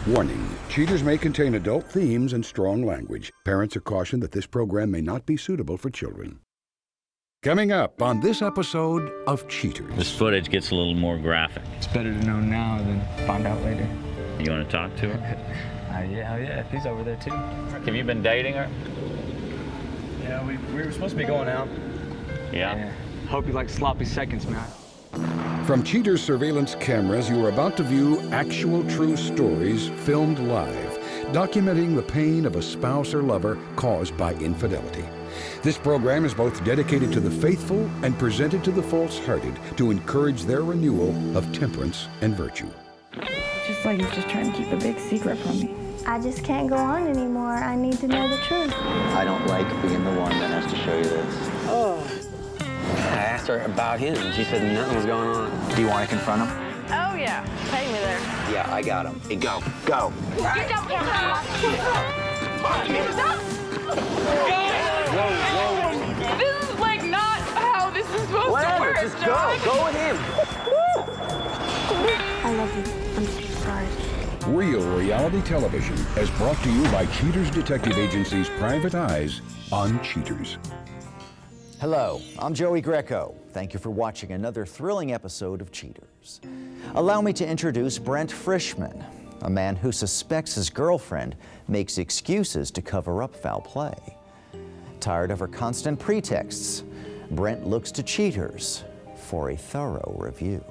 Warning, cheaters may contain adult themes and strong language. Parents are cautioned that this program may not be suitable for children. Coming up on this episode of Cheaters. This footage gets a little more graphic. It's better to know now than find out later. You want to talk to her? Yeah, if he's over there too. Have you been dating her? Yeah, we were supposed to be going out. Yeah? Hope you like sloppy seconds, man. From Cheaters surveillance cameras, you are about to view actual true stories filmed live, documenting the pain of a spouse or lover caused by infidelity. This program is both dedicated to the faithful and presented to the false-hearted to encourage their renewal of temperance and virtue. Just like he's just trying to keep a big secret from me. I just can't go on anymore. I need to know the truth. I don't like being the one that has to show you this. Oh. I asked her about him, and she said nothing was going on. Do you want to confront him? Oh, yeah. Take me there. Yeah, I got him. Hey, go. Go. Get down, This is like not how this is supposed to work, just John. go with him. I love you. I'm so sorry. Real reality television is brought to you by Cheaters Detective Agency's Private Eyes on Cheaters. Hello, I'm Joey Greco. Thank you for watching another thrilling episode of Cheaters. Allow me to introduce Brent Frischman, a man who suspects his girlfriend makes excuses to cover up foul play. Tired of her constant pretexts, Brent looks to Cheaters for a thorough review.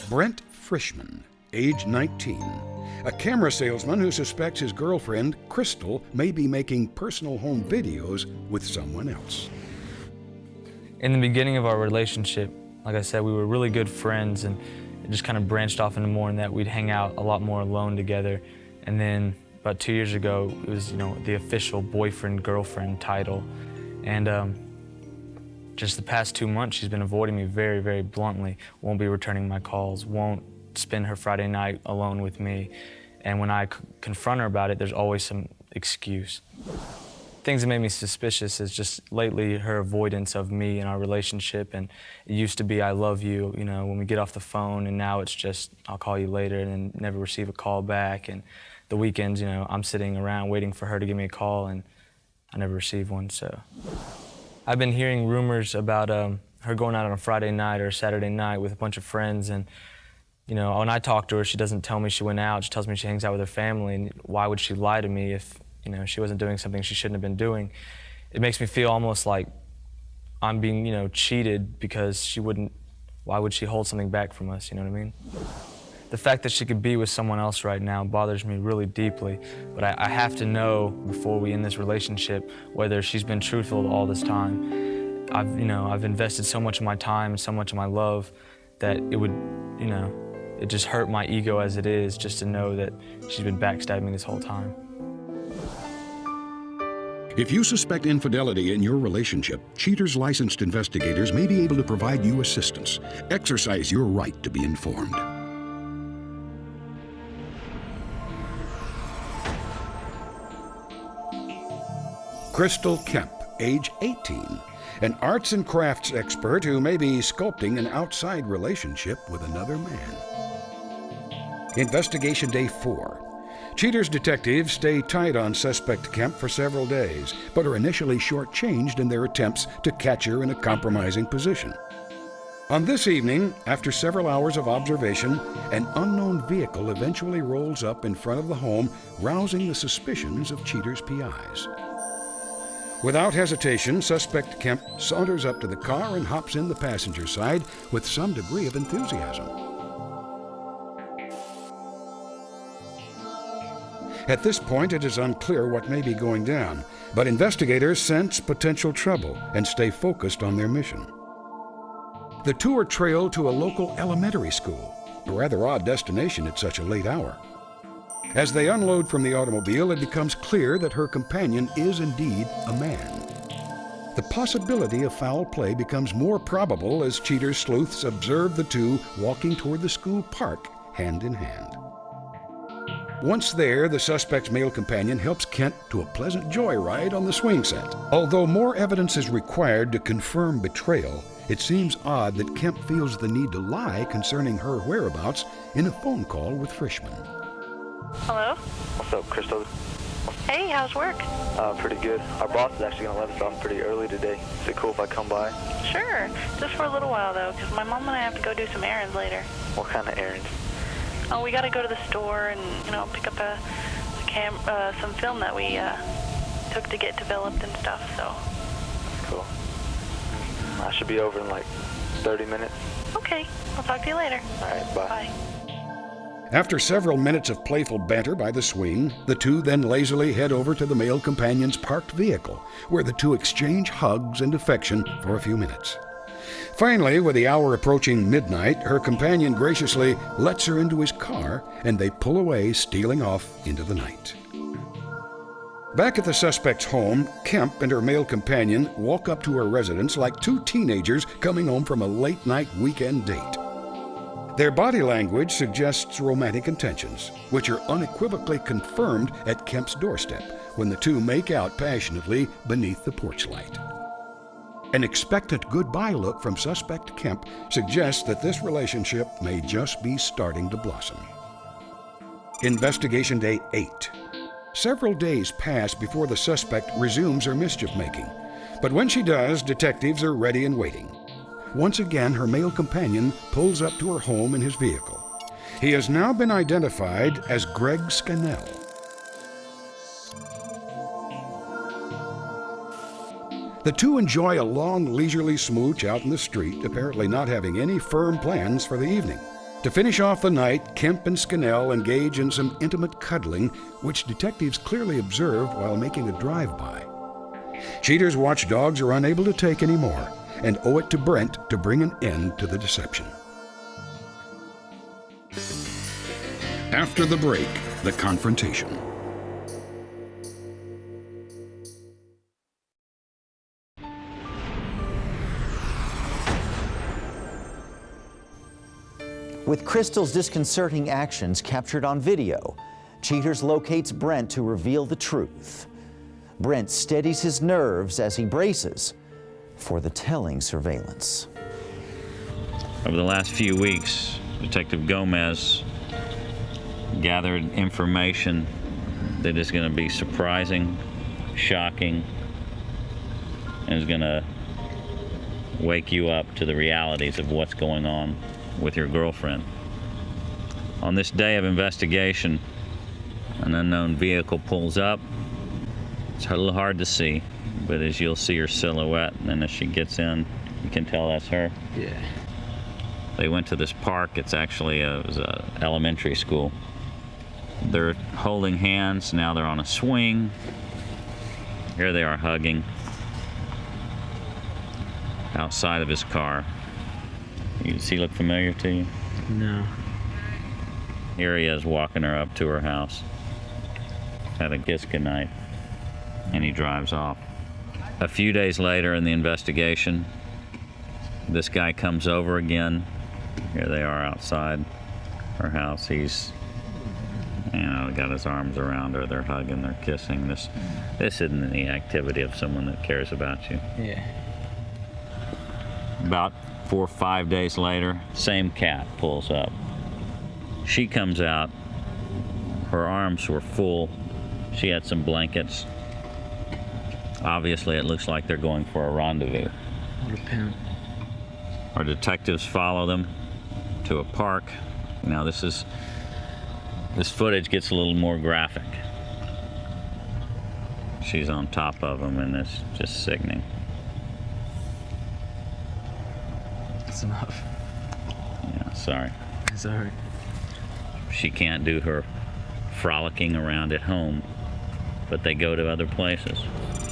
Brent Frischman, age 19, a camera salesman who suspects his girlfriend, Krystal, may be making personal home videos with someone else. In the beginning of our relationship, like I said, we were really good friends, and it just kind of branched off into more in that we'd hang out a lot more alone together. And then about 2 years ago, it was, the official boyfriend-girlfriend title. And just the past 2 months, she's been avoiding me very, very bluntly. Won't be returning my calls, won't spend her Friday night alone with me. And when I confront her about it, there's always some excuse. Things that made me suspicious is just lately her avoidance of me and our relationship. And it used to be, I love you, when we get off the phone, and now it's just, I'll call you later, and then never receive a call back. And the weekends, I'm sitting around waiting for her to give me a call, and I never receive one, so. I've been hearing rumors about her going out on a Friday night or a Saturday night with a bunch of friends, and when I talk to her, she doesn't tell me she went out. She tells me she hangs out with her family, and why would she lie to me if she wasn't doing something she shouldn't have been doing? It makes me feel almost like I'm being, cheated because why would she hold something back from us, you know what I mean? The fact that she could be with someone else right now bothers me really deeply, but I have to know before we end this relationship whether she's been truthful all this time. I've invested so much of my time and so much of my love that it would, it just hurt my ego as it is just to know that she's been backstabbing me this whole time. If you suspect infidelity in your relationship, Cheaters licensed investigators may be able to provide you assistance. Exercise your right to be informed. Krystal Kemp, age 18, an arts and crafts expert who may be sculpting an outside relationship with another man. Investigation Day 4. Cheaters detectives stay tight on suspect Kemp for several days, but are initially shortchanged in their attempts to catch her in a compromising position. On this evening, after several hours of observation, an unknown vehicle eventually rolls up in front of the home, rousing the suspicions of Cheaters' PIs. Without hesitation, suspect Kemp saunters up to the car and hops in the passenger side with some degree of enthusiasm. At this point, it is unclear what may be going down, but investigators sense potential trouble and stay focused on their mission. The two are trailed to a local elementary school, a rather odd destination at such a late hour. As they unload from the automobile, it becomes clear that her companion is indeed a man. The possibility of foul play becomes more probable as Cheaters sleuths observe the two walking toward the school park, hand in hand. Once there, the suspect's male companion helps Kent to a pleasant joyride on the swing set. Although more evidence is required to confirm betrayal, it seems odd that Kemp feels the need to lie concerning her whereabouts in a phone call with Frischman. Hello? What's up, Krystal? Hey, how's work? Pretty good. Our boss is actually going to let us off pretty early today. Is it cool if I come by? Sure. Just for a little while, though, because my mom and I have to go do some errands later. What kind of errands? Oh, we got to go to the store and, pick up some film that we took to get developed and stuff, so. That's cool. I should be over in like 30 minutes. Okay. I'll talk to you later. All right, bye. Bye. After several minutes of playful banter by the swing, the two then lazily head over to the male companion's parked vehicle, where the two exchange hugs and affection for a few minutes. Finally, with the hour approaching midnight, her companion graciously lets her into his car, and they pull away, stealing off into the night. Back at the suspect's home, Kemp and her male companion walk up to her residence like two teenagers coming home from a late-night weekend date. Their body language suggests romantic intentions, which are unequivocally confirmed at Kemp's doorstep when the two make out passionately beneath the porch light. An expectant goodbye look from suspect Kemp suggests that this relationship may just be starting to blossom. Investigation Day 8. Several days pass before the suspect resumes her mischief-making, but when she does, detectives are ready and waiting. Once again, her male companion pulls up to her home in his vehicle. He has now been identified as Greg Scannell. The two enjoy a long, leisurely smooch out in the street, apparently not having any firm plans for the evening. To finish off the night, Kemp and Scannell engage in some intimate cuddling, which detectives clearly observed while making a drive-by. Cheater's watchdogs are unable to take any more, and owe it to Brent to bring an end to the deception. After the break, the confrontation. With Krystal's disconcerting actions captured on video, Cheaters locates Brent to reveal the truth. Brent steadies his nerves as he braces for the telling surveillance. Over the last few weeks, Detective Gomez gathered information that is going to be surprising, shocking, and is going to wake you up to the realities of what's going on with your girlfriend. On this day of investigation, an unknown vehicle pulls up. It's a little hard to see, but as you'll see her silhouette, and then as she gets in, you can tell that's her. Yeah. They went to this park. It's actually it was a elementary school. They're holding hands. Now they're on a swing. Here they are hugging outside of his car. Does he look familiar to you? No. Here he is walking her up to her house. Had a kiss goodnight, and he drives off. A few days later in the investigation, this guy comes over again. Here they are outside her house. He's, got his arms around her. They're hugging, they're kissing. This isn't the activity of someone that cares about you. Yeah. About 4 or 5 days later, same cat pulls up. She comes out. Her arms were full. She had some blankets. Obviously, it looks like they're going for a rendezvous. What a pimp. Our detectives follow them to a park. Now, this footage gets a little more graphic. She's on top of him, and it's just sickening. That's enough. Yeah, sorry. Sorry. She can't do her frolicking around at home, but they go to other places.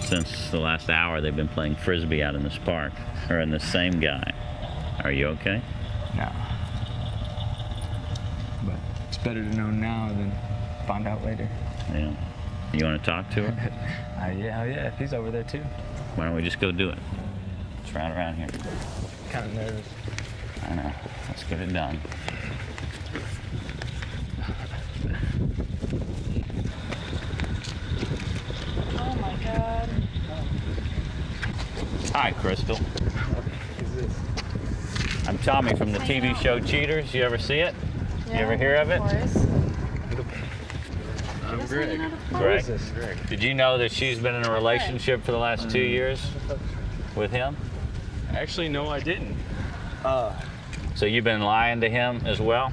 Since the last hour, they've been playing frisbee out in this park, or in the same guy. Are you okay? No. But it's better to know now than find out later. Yeah. You want to talk to her? Yeah, if he's over there too. Why don't we just go do it? Let's ride around here. Kind of nervous. I know. Let's get it done. Oh my God. Hi, Krystal. I'm Tommy from the TV show Cheaters. You ever see it? Yeah, you ever hear of it? Of course. I'm Greg. Greg? Did you know that she's been in a relationship for the last 2 years with him? Actually, no, I didn't. So you've been lying to him as well?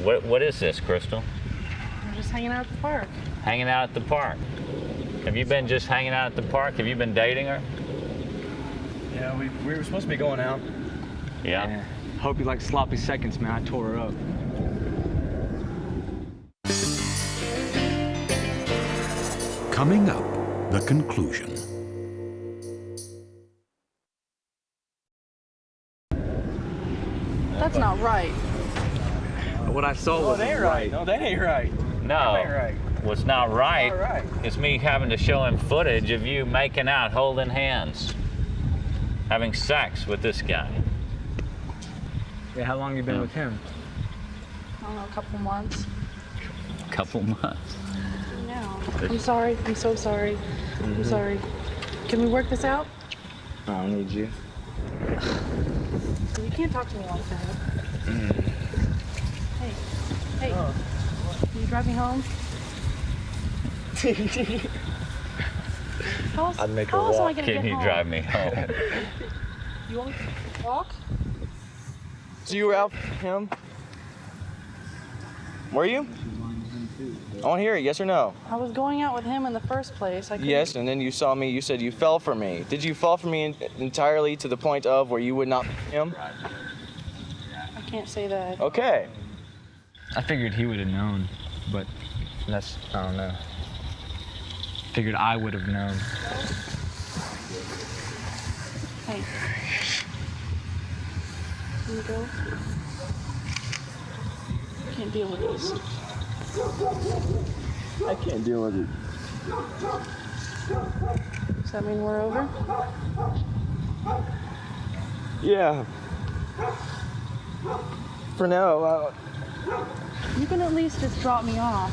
What is this, Krystal? We're just hanging out at the park. Hanging out at the park. Have you been just hanging out at the park? Have you been dating her? Yeah, we were supposed to be going out. Yeah. Hope you like sloppy seconds, man. I tore her up. Coming up, the conclusion. That's not right. What I saw wasn't right. No, that ain't right. No. That ain't right. What's not right, Not right. is me having to show him footage of you making out, holding hands, having sex with this guy. Yeah, how long you been with him? I don't know, a couple months. Couple months. No. I'm sorry. I'm so sorry. I'm sorry. Can we work this out? I don't need you. You can't talk to me like that. Hey. Can you drive me home? I'd make her how else am I walk. gonna Can get you home? drive me home? You want me to walk? So you were out with him? Were you? I want to hear it, yes or no? I was going out with him in the first place. I couldn't- Yes, and then you saw me, you said you fell for me. Did you fall for me entirely to the point of where you would not him? I can't say that. Okay. I figured he would have known, but that's, I don't know. Figured I would have known. Hey. Can you go? I can't deal with this. I can't deal with it. Does that mean we're over? Yeah. For now, You can at least just drop me off.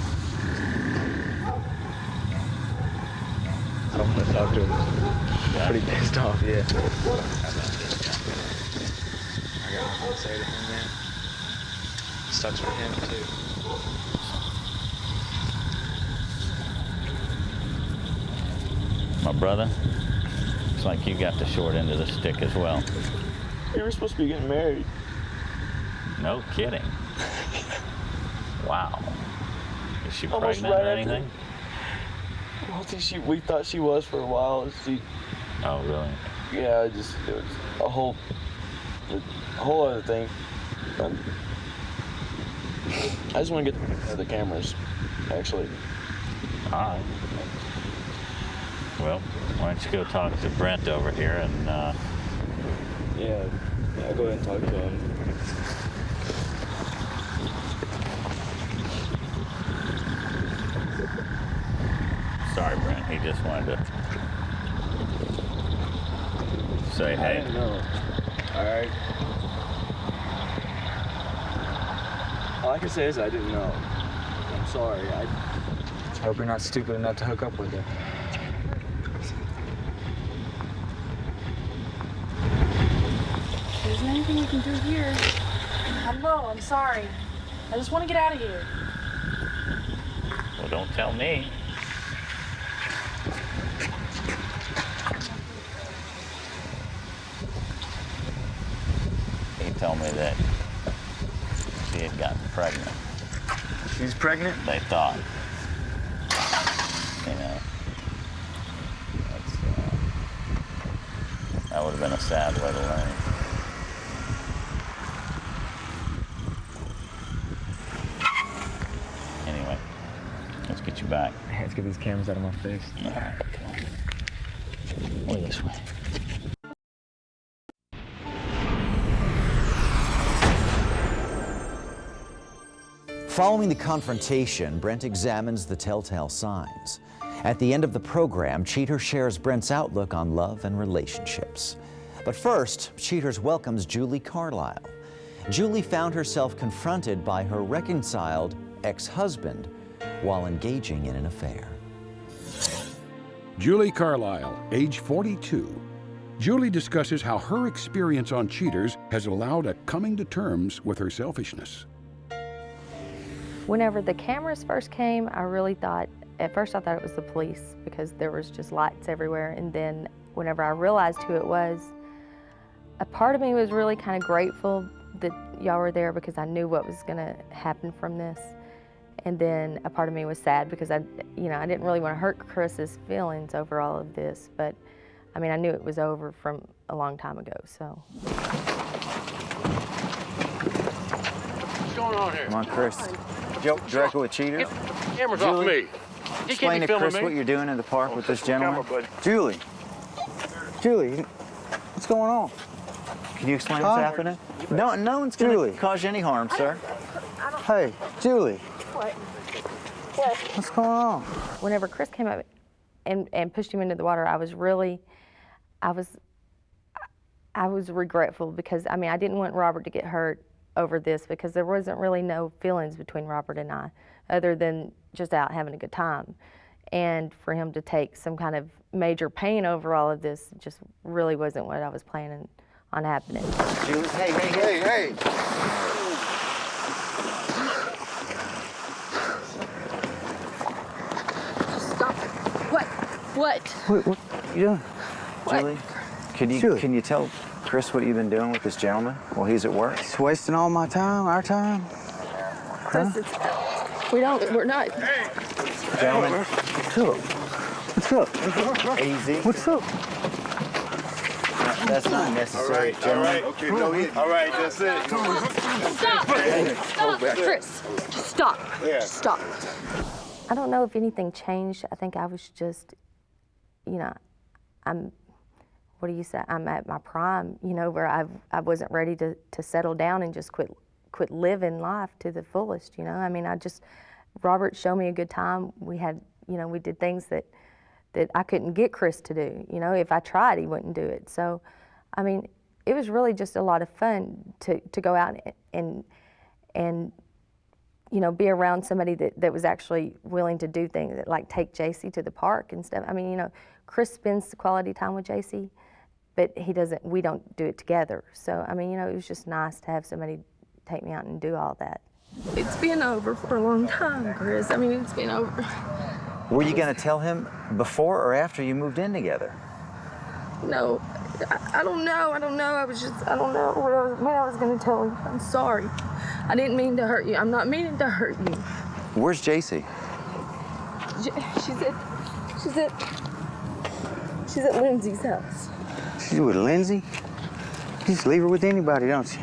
I don't want to talk to him. Pretty pissed off, yeah. I got nothing to say to him, man. Sucks for him, too. My brother, looks like you got the short end of the stick as well. You were supposed to be getting married. No kidding. Wow. Is she Almost pregnant right or after- anything? I don't think we thought she was for a while. Oh, really? Yeah, it was a whole other thing. I just want to get the cameras, actually. All right. Well, why don't you go talk to Brent over here and, Yeah, go ahead and talk to him. sorry, Brent, he just wanted to say I hey. didn't know. All right. All I can say is I didn't know. I'm sorry. I hope you're not stupid enough to hook up with her. There isn't anything we can do here. I'm low. I'm sorry. I just want to get out of here. Well, don't tell me. He told me that she had gotten pregnant. She's pregnant? They thought. You know. That would have been a sad way to learn. Anyway, let's get you back. Let's get these cameras out of my face. All right, come on. Or this way. Following the confrontation, Brent examines the telltale signs. At the end of the program, Cheater shares Brent's outlook on love and relationships. But first, Cheaters welcomes Julie Carlyle. Julie found herself confronted by her reconciled ex-husband while engaging in an affair. Julie Carlyle, age 42. Julie discusses how her experience on Cheaters has allowed a coming to terms with her selfishness. Whenever the cameras first came, I really thought, at first I thought it was the police because there was just lights everywhere. And then whenever I realized who it was, a part of me was really kind of grateful that y'all were there because I knew what was gonna happen from this. And then a part of me was sad because I didn't really want to hurt Chris's feelings over all of this, but I mean, I knew it was over from a long time ago, so. What's going on here? Come on, Chris. Joe Greco with Cheaters. Cameras Julie, off me. Explain to Chris what you're doing in the park with this gentleman. Julie, what's going on? Can you explain what's happening? No one's going to cause you any harm, sir. Hey, Julie. What? What's going on? Whenever Chris came up and pushed him into the water, I was regretful because, I mean, I didn't want Robert to get hurt over this because there wasn't really no feelings between Robert and I other than just out having a good time. And for him to take some kind of major pain over all of this just really wasn't what I was planning on happening. Julie, hey. Stop. What are you doing? Julie, can you tell Chris what you've been doing with this gentleman while he's at work? He's wasting all my time, our time. Chris, we're not. Gentlemen. What's up? Easy. What's up? That's not necessary, gentlemen. Okay, no hit. All right, that's it. Stop! Chris, just stop. Yeah. Just stop. I don't know if anything changed. I think I was just, I'm at my prime, where I wasn't ready to settle down and just quit living life to the fullest, I mean, Robert showed me a good time. We had, we did things that I couldn't get Chris to do. If I tried, he wouldn't do it. So, I mean, it was really just a lot of fun to go out and be around somebody that was actually willing to do things, like take JC to the park and stuff. I mean, Chris spends quality time with JC, but we don't do it together. So, I mean, it was just nice to have somebody take me out and do all that. It's been over for a long time, Chris. I mean, it's been over. Were you going to tell him before or after you moved in together? No, I don't know. I don't know when I was going to tell him. I'm sorry. I didn't mean to hurt you. I'm not meaning to hurt you. Where's JC? She's at Lindsay's house. She's with Lindsay? You just leave her with anybody, don't you?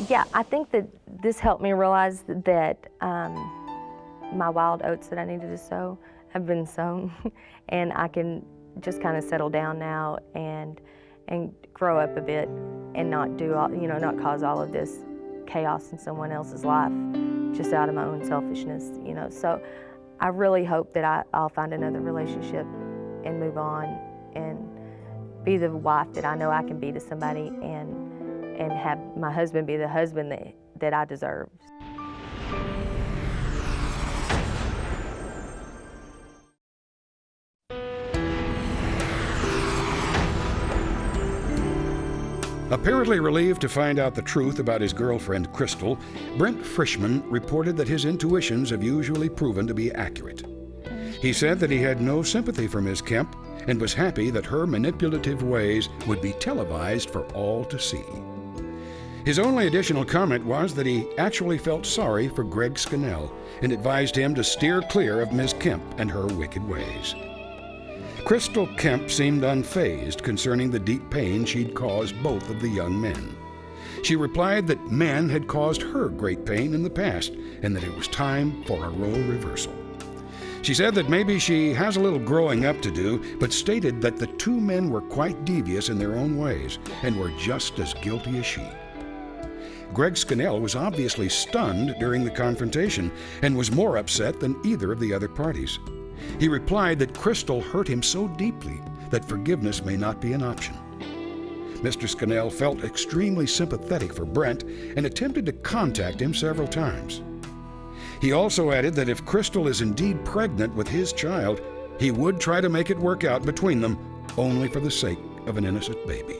Yeah, I think that this helped me realize that my wild oats that I needed to sow have been sown, and I can just kind of settle down now and grow up a bit and not do all, not cause all of this chaos in someone else's life just out of my own selfishness, So I really hope that I'll find another relationship and move on and be the wife that I know I can be to somebody and have my husband be the husband that I deserve. Apparently relieved to find out the truth about his girlfriend, Krystal, Brent Frischman reported that his intuitions have usually proven to be accurate. He said that he had no sympathy for Ms. Kemp and was happy that her manipulative ways would be televised for all to see. His only additional comment was that he actually felt sorry for Greg Scannell and advised him to steer clear of Ms. Kemp and her wicked ways. Krystal Kemp seemed unfazed concerning the deep pain she'd caused both of the young men. She replied that men had caused her great pain in the past and that it was time for a role reversal. She said that maybe she has a little growing up to do, but stated that the two men were quite devious in their own ways and were just as guilty as she. Greg Scannell was obviously stunned during the confrontation and was more upset than either of the other parties. He replied that Krystal hurt him so deeply that forgiveness may not be an option. Mr. Scannell felt extremely sympathetic for Brent and attempted to contact him several times. He also added that if Krystal is indeed pregnant with his child, he would try to make it work out between them, only for the sake of an innocent baby.